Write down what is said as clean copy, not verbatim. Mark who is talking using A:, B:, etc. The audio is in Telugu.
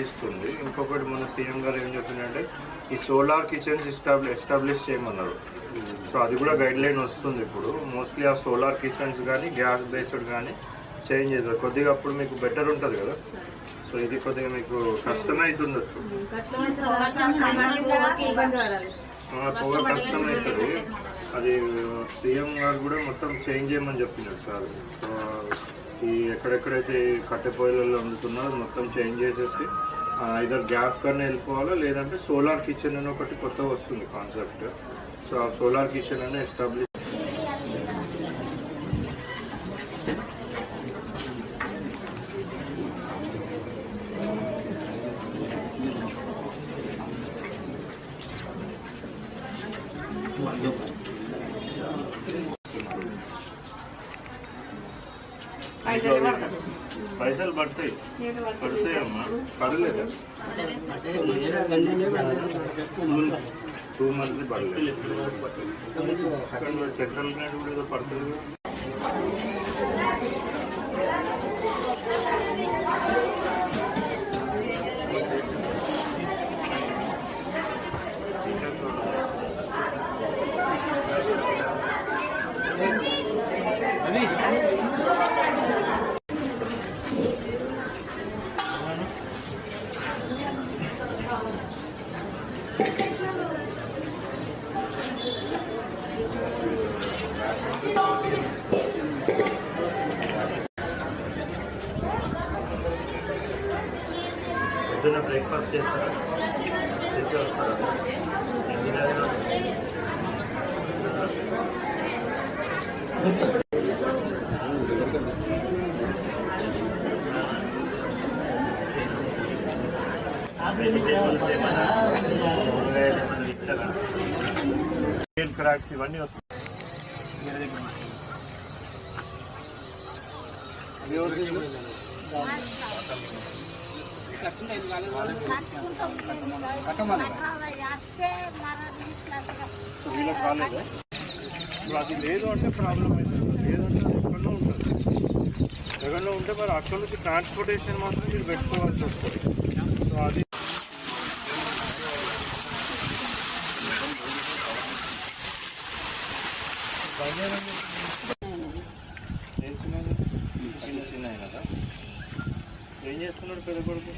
A: ఇస్తుంది. ఇంకొకటి మన సీఎం గారు ఏం చెప్పిందంటే ఈ సోలార్ కిచెన్స్ ఎస్టాబ్లిష్ చేయమన్నారు. సో అది కూడా గైడ్ లైన్ వస్తుంది ఇప్పుడు. మోస్ట్లీ ఆ సోలార్ కిచెన్స్ కానీ గ్యాస్ బేస్డ్ కానీ చేంజ్ చేస్తారు కొద్దిగా, అప్పుడు మీకు బెటర్ ఉంటుంది కదా. సో ఇది కొద్దిగా మీకు కష్టమవుతుండొచ్చు, పొగ కష్టమవుతుంది. అది సీఎం గారు కూడా మొత్తం చేంజ్ చేయమని చెప్తున్నారు సార్. సో ఈ ఎక్కడెక్కడైతే కట్టె పొయ్యిలలో వండుతున్నారో మొత్తం చేంజ్ చేసేసి ఐదర్ గ్యాస్ కన్నా వెళ్ళిపోవాలా, లేదంటే సోలార్ కిచెన్ అని ఒకటి కొత్తగా వస్తుంది కాన్సెప్ట్. సో ఆ సోలార్ కిచెన్ అని ఎస్టాబ్లిష్ పైసలు పడతాయమ్మా, పడలేదు 2 మంత్స్ పడలేదు. సెంట్రల్ గవర్నమెంట్ కూడా ఏదో పడుతుంది. పొద్దున్న బ్రేక్ఫాస్ట్ చేస్తారా, చేసి వస్తారా? క్రాక్స్ ఇవన్నీ వస్తాయి. వీళ్ళకి కాలేదు. ఇప్పుడు అది లేదు అంటే ప్రాబ్లం అవుతుంది, లేదంటే అది ఎక్కడో ఉంటుంది. ఎక్కడో ఉంటే మరి అక్కడ నుంచి ట్రాన్స్పోర్టేషన్ మాత్రం మీరు పెట్టుకోవాల్సి వస్తుంది. సో అది చిన్న కదా. ఏం చేస్తున్నాడు పెద్ద కొడుకు?